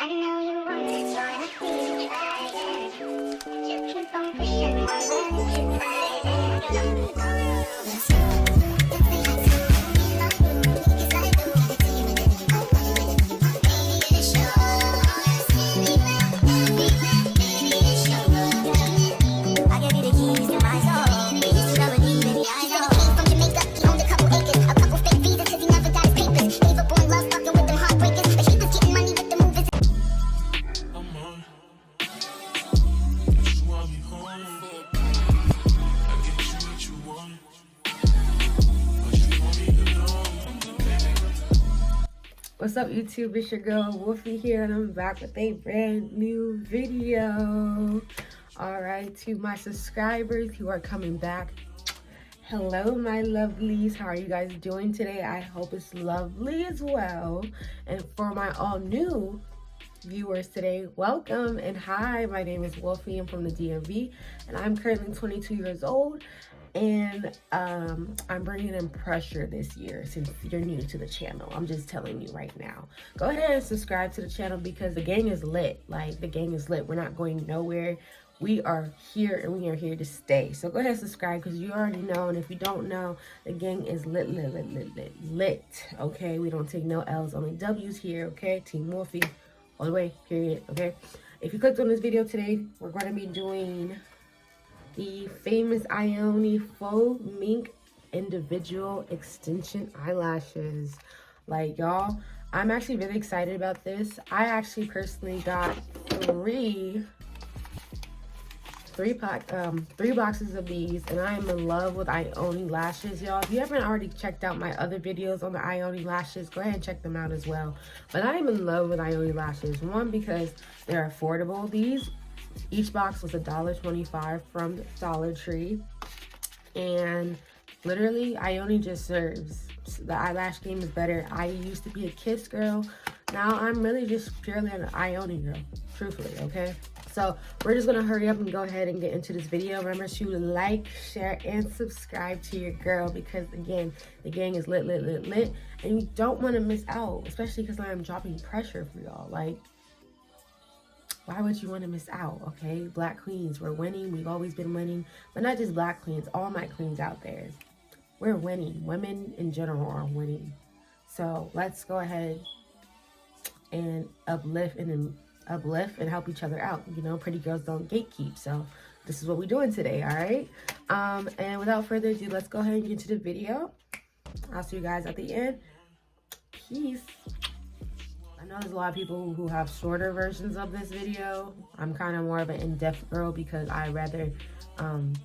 I know you want to join the thing, just keep on pushing What's up, YouTube? It's your girl Wolfie here, and I'm back with a brand new video. All right, to my subscribers who are coming back, hello my lovelies. How are you guys doing today? I hope it's lovely as well. And for my all new viewers today, welcome and hi. My name is Wolfie. I'm from the DMV, and I'm currently 22 years old. And I'm bringing in pressure this year since you're new to the channel. I'm just telling you right now. Go ahead and subscribe to the channel because the gang is lit. Like, the gang is lit. We're not going nowhere. We are here and we are here to stay. So go ahead and subscribe because you already know. And if you don't know, the gang is lit. Okay? We don't take no L's, only W's here, okay? Team Wolfie, all the way, period, okay? If you clicked on this video today, we're going to be doing the famous Ioni faux mink individual extension eyelashes. Like, y'all, I'm actually really excited about this. I actually personally got three boxes of these, and I am in love with Ioni lashes, y'all. If you haven't already checked out my other videos on the Ioni lashes, go ahead and check them out as well. But I am in love with Ioni lashes. One, because they're affordable. Each box was $1.25 from Dollar Tree, and literally Ioni just serves. The eyelash game is better. I used to be a Kiss girl. Now I'm really just purely an Ioni girl, truthfully, okay? So we're just gonna hurry up and go ahead and get into this video. Remember to like, share, and subscribe to your girl because, again, the gang is lit, and you don't want to miss out, especially because I'm dropping pressure for y'all. Like, why would you want to miss out, okay? Black queens, we're winning. We've always been winning. But not just black queens, all my queens out there. We're winning. Women in general are winning. So let's go ahead and uplift and help each other out. You know, pretty girls don't gatekeep. So this is what we're doing today, all right? And without further ado, let's go ahead and get into the video. I'll see you guys at the end. Peace. I know there's a lot of people who have shorter versions of this video. I'm kind of more of an in-depth girl because I rather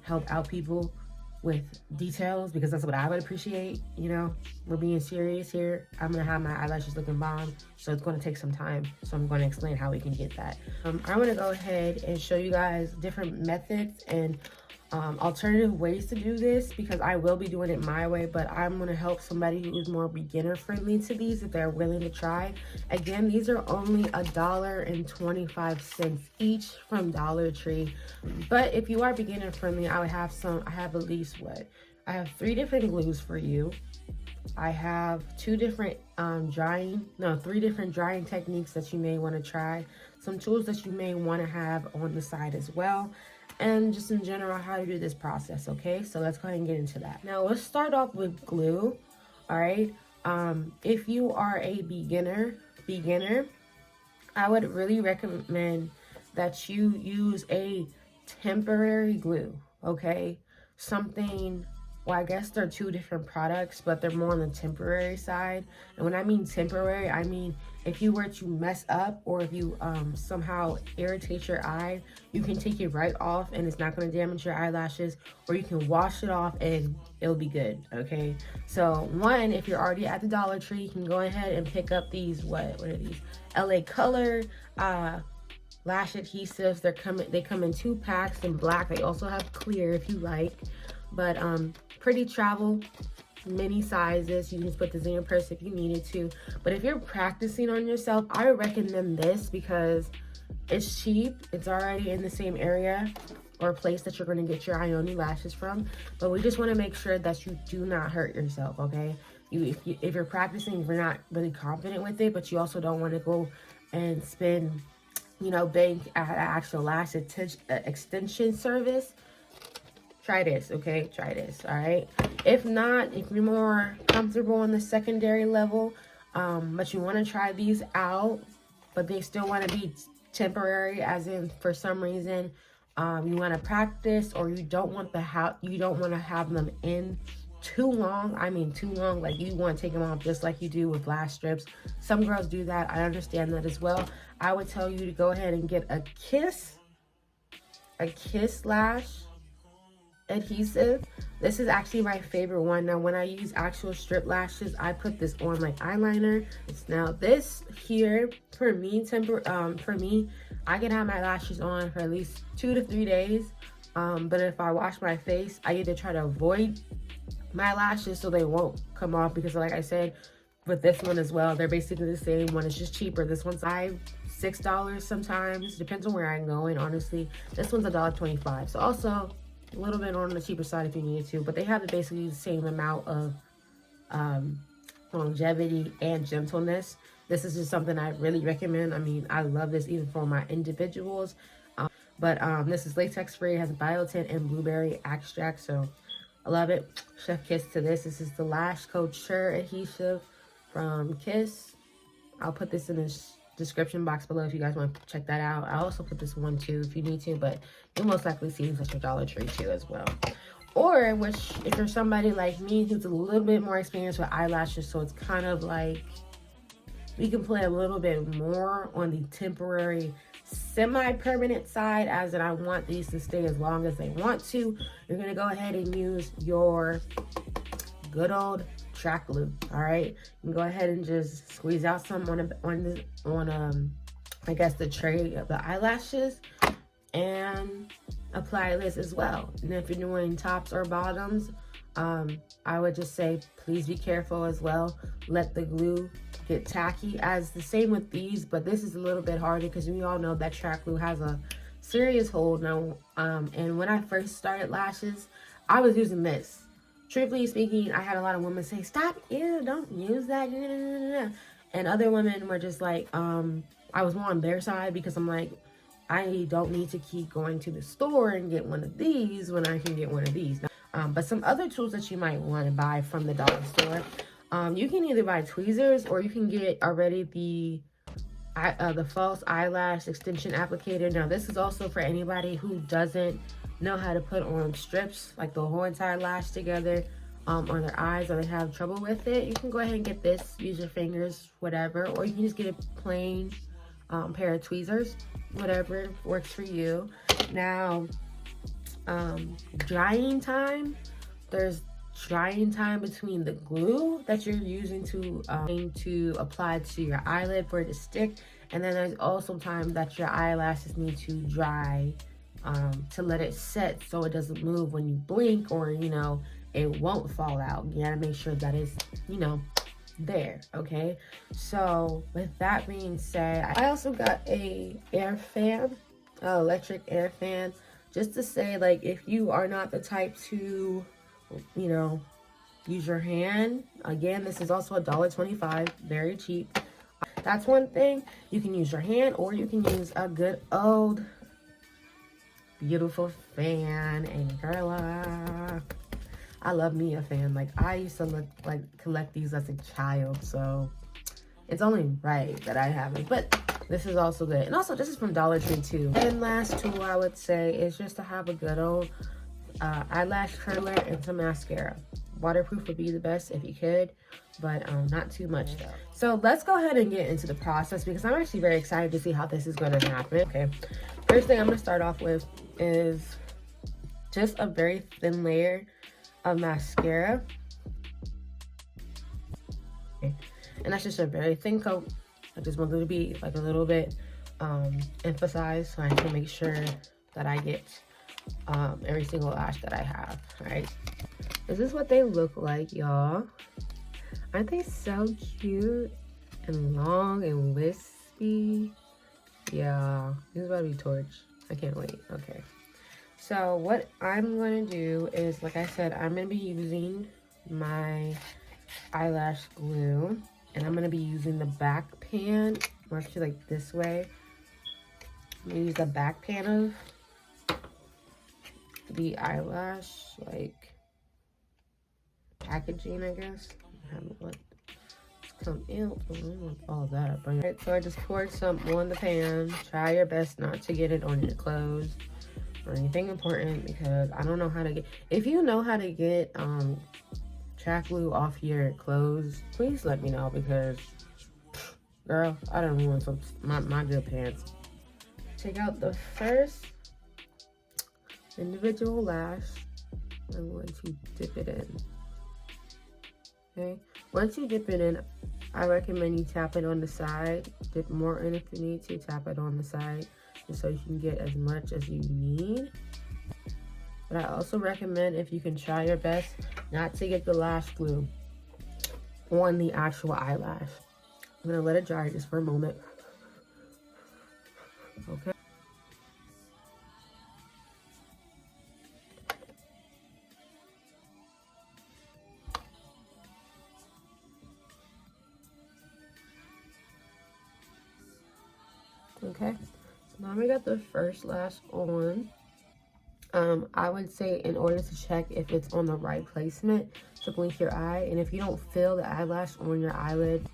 help out people with details because that's what I would appreciate. You know, we're being serious here. I'm gonna have my eyelashes looking bomb, so it's gonna take some time. So I'm gonna explain how we can get that. I'm gonna go ahead and show you guys different methods and alternative ways to do this because I will be doing it my way, but I'm going to help somebody who is more beginner friendly to these if they're willing to try. Again, these are only $1.25 each from Dollar Tree, but if you are beginner friendly, I have at least I have 3 different glues for you. I have 3 different drying techniques that you may want to try, some tools that you may want to have on the side as well, and just in general how to do this process. Okay, so let's go ahead and get into that. Now let's start off with glue. All right, if you are a beginner, I would really recommend that you use a temporary glue. Okay, something, well, I guess they're 2 different products, but they're more on the temporary side. And when I mean temporary, I mean if you were to mess up or if you somehow irritate your eye, you can take it right off and it's not going to damage your eyelashes, or you can wash it off and it'll be good, okay? So one, if you're already at the Dollar Tree, you can go ahead and pick up these, what are these? LA Color lash adhesives. They come in 2 packs in black. They also have clear if you like, but pretty travel mini sizes. You can just put this in your purse if you needed to, but if you're practicing on yourself, I would recommend this because it's cheap. It's already in the same area or place that you're going to get your Ioni lashes from, but we just want to make sure that you do not hurt yourself, okay? If you're practicing, you're not really confident with it, but you also don't want to go and spend, you know, bank at an actual lash extension service, try this, okay? Try this, all right? If not, if you're more comfortable on the secondary level, but you want to try these out, but they still want to be temporary, as in for some reason you want to practice, or you don't want to have them in too long. I mean too long, like you want to take them off just like you do with lash strips. Some girls do that. I understand that as well. I would tell you to go ahead and get a kiss lash adhesive. This is actually my favorite one. Now when I use actual strip lashes, I put this on like eyeliner. Now this here, for me, I can have my lashes on for at least 2 to 3 days, but if I wash my face, I get to try to avoid my lashes so they won't come off, because like I said with this one as well, they're basically the same. One is just cheaper. This one's $6 sometimes, depends on where I'm going, honestly. This one's $1.25, so also a little bit on the cheaper side if you needed to, but they have basically the same amount of longevity and gentleness. This is just something I really recommend. I mean, I love this even for my individuals. But this is latex free, has biotin and blueberry extract, so I love it. Chef kiss to this. This is the Lash Couture adhesive from Kiss. I'll put this in the description box below if you guys want to check that out. I also put this one too if you need to, but you'll most likely see this at your Dollar Tree too as well. Or which, if you're somebody like me who's a little bit more experienced with eyelashes, so it's kind of like we can play a little bit more on the temporary semi-permanent side, as in I want these to stay as long as they want to. You're gonna go ahead and use your good old track glue. All right, you can go ahead and just squeeze out some on I guess the tray of the eyelashes and apply this as well. And if you're doing tops or bottoms, I would just say please be careful as well. Let the glue get tacky, as the same with these, but this is a little bit harder because we all know that track glue has a serious hold now. And when I first started lashes, I was using this. Truthfully speaking, I had a lot of women say, stop, ew, don't use that. And other women were just like, I was more on their side because I'm like, I don't need to keep going to the store and get one of these when I can get one of these. But some other tools that you might want to buy from the dollar store, you can either buy tweezers, or you can get already the false eyelash extension applicator. Now this is also for anybody who doesn't know how to put on strips, like the whole entire lash together on their eyes, or they have trouble with it. You can go ahead and get this, use your fingers, whatever, or you can just get a plain pair of tweezers, whatever works for you. Now drying time, there's drying time between the glue that you're using to apply to your eyelid for it to stick, and then there's also time that your eyelashes need to dry to let it set so it doesn't move when you blink, or you know, it won't fall out. You gotta make sure that it's, you know, there. Okay, so with that being said, I also got a air fan, electric air fan, just to say, like, if you are not the type to, you know, use your hand, again, this is also $1.25, very cheap. That's one thing. You can use your hand, or you can use a good old beautiful fan. And girl, I love me a fan. Like, I used to collect these as a child, so it's only right that I have it. But this is also good. And also, this is from Dollar Tree too. And last tool I would say is just to have a good old eyelash curler and some mascara. Waterproof would be the best if you could, but not too much though. So let's go ahead and get into the process, because I'm actually very excited to see how this is going to happen. Okay, first thing I'm going to start off with is just a very thin layer of mascara. Okay. And that's just a very thin coat. I just want it to be like a little bit emphasized, so I can make sure that I get every single lash that I have. All right, this is what they look like, y'all. Aren't they so cute and long and wispy? Yeah, this is about to be torch. I can't wait. Okay, so what I'm going to do is, like I said, I'm going to be using my eyelash glue, and I'm going to be using the back pan March it like this way. I'm gonna use the back pan of the eyelash, like packaging, I guess. I haven't let this come out. I don't want all that up. Alright, so I just poured some on the pan. Try your best not to get it on your clothes or anything important, because I don't know how to get. If you know how to get track glue off your clothes, please let me know, because girl, I don't ruin some my good pants. Take out the first individual lash. I'm going to dip it in. Okay, once you dip it in, I recommend you tap it on the side. Dip more in if you need to. Tap it on the side just so you can get as much as you need. But I also recommend, if you can try your best, not to get the lash glue on the actual eyelash. I'm gonna let it dry just for a moment. Okay. Okay, so now we got the first lash on. I would say, in order to check if it's on the right placement, to blink your eye, and if you don't feel the eyelash on your eyelid,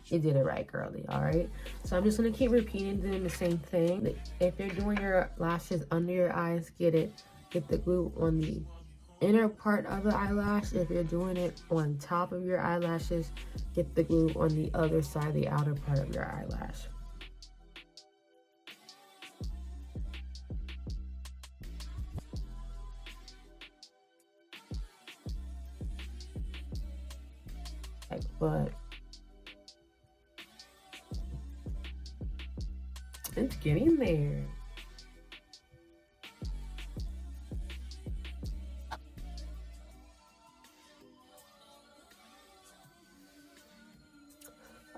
you did it right, girly. All right, so I'm just gonna keep repeating, doing the same thing. If you're doing your lashes under your eyes, get the glue on the inner part of the eyelash. If you're doing it on top of your eyelashes, get the glue on the other side, the outer part of your eyelash. But it's getting there.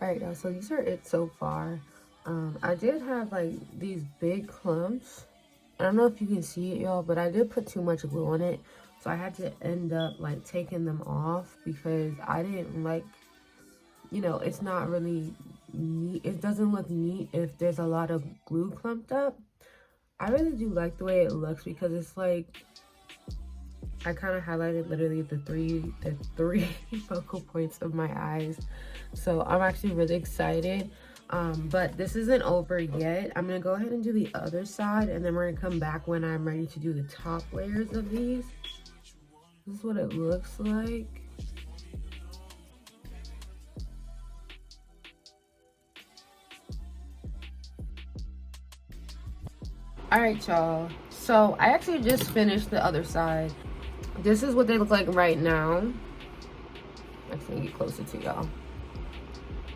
Alright, y'all, so these are it so far. I did have like these big clumps. I don't know if you can see it, y'all, but I did put too much glue on it, so I had to end up like taking them off, because I didn't like, you know, it's not really neat. It doesn't look neat if there's a lot of glue clumped up. I really do like the way it looks, because it's like, I kind of highlighted literally the three focal points of my eyes. So I'm actually really excited. But this isn't over yet. I'm gonna go ahead and do the other side, and then we're gonna come back when I'm ready to do the top layers of these. This is what it looks like. All right, y'all, so I actually just finished the other side. This is what they look like right now. Actually, get closer to y'all.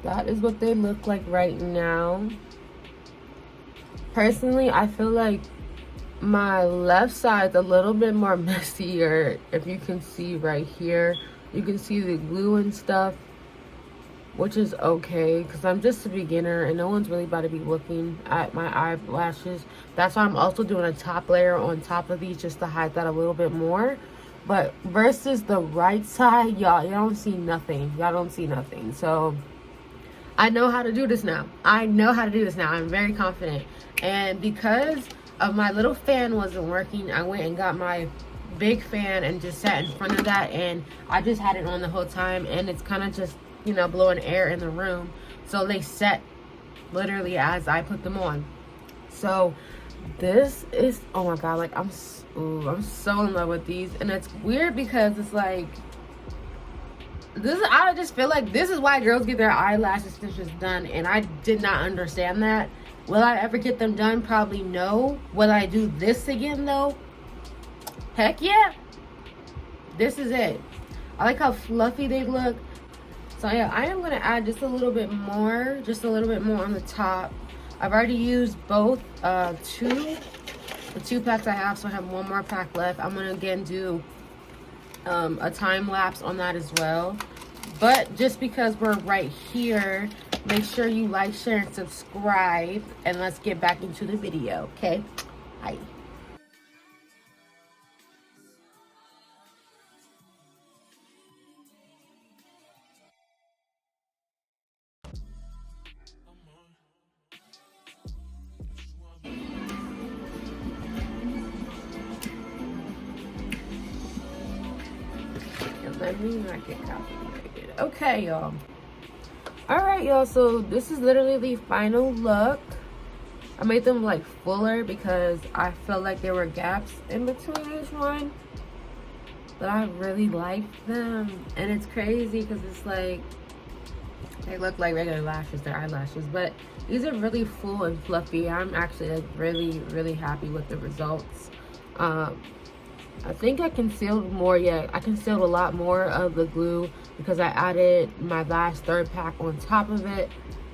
That is what they look like right now. Personally, I feel like my left side's a little bit more messier. If you can see right here, you can see the glue and stuff, which is okay, because I'm just a beginner and no one's really about to be looking at my eyelashes. That's why I'm also doing a top layer on top of these, just to hide that a little bit more. But versus the right side, y'all don't see nothing. Y'all don't see nothing. So I know how to do this now. I know how to do this now. I'm very confident. And because of my little fan wasn't working, I went and got my big fan and just sat in front of that, and I just had it on the whole time, and it's kind of just, you know, blowing air in the room. So they set literally as I put them on. So this is, oh my god, like I'm so in love with these. And it's weird because it's like, I just feel like this is why girls get their eyelash extensions done, and I did not understand that. Will I ever get them done? Probably no. Will I do this again though? Heck yeah. This is it. I like how fluffy they look. So yeah, I am going to add just a little bit more on the top. I've already used both the two packs I have, so I have one more pack left. I'm going to again do a time lapse on that as well. But just because we're right here, make sure you like, share, and subscribe, and let's get back into the video. Okay, bye. let me not get copyrighted. Okay, y'all. Alright, y'all, so this is literally the final look. I made them like fuller because I felt like there were gaps in between each one. But I really like them. And it's crazy because it's like, they look like regular lashes, they're eyelashes. But these are really full and fluffy. I'm actually like really happy with the results. I think I concealed more yet. I concealed a lot more of the glue because I added my last third pack on top of it.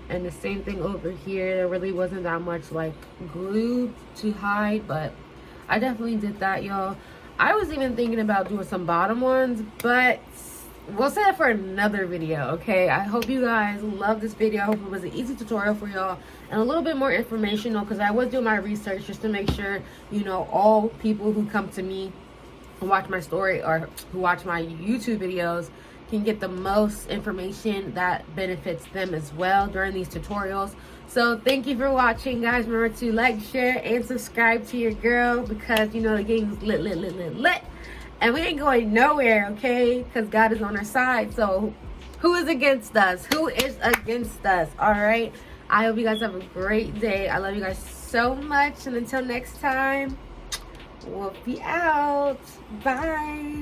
And the same thing over here. There really wasn't that much like glue to hide, but I definitely did that, y'all. I was even thinking about doing some bottom ones, but we'll say that for another video, okay? I hope you guys love this video. I hope it was an easy tutorial for y'all and a little bit more informational, because I was doing my research just to make sure, you know, all people who come to me, who watch my story or who watch my YouTube videos, can get the most information that benefits them as well during these tutorials. So thank you for watching, guys. Remember to like, share, and subscribe to your girl, because you know the game's lit. And we ain't going nowhere, okay? Because God is on our side. So who is against us? Who is against us? All right. I hope you guys have a great day. I love you guys so much. And until next time, we'll be out. Bye.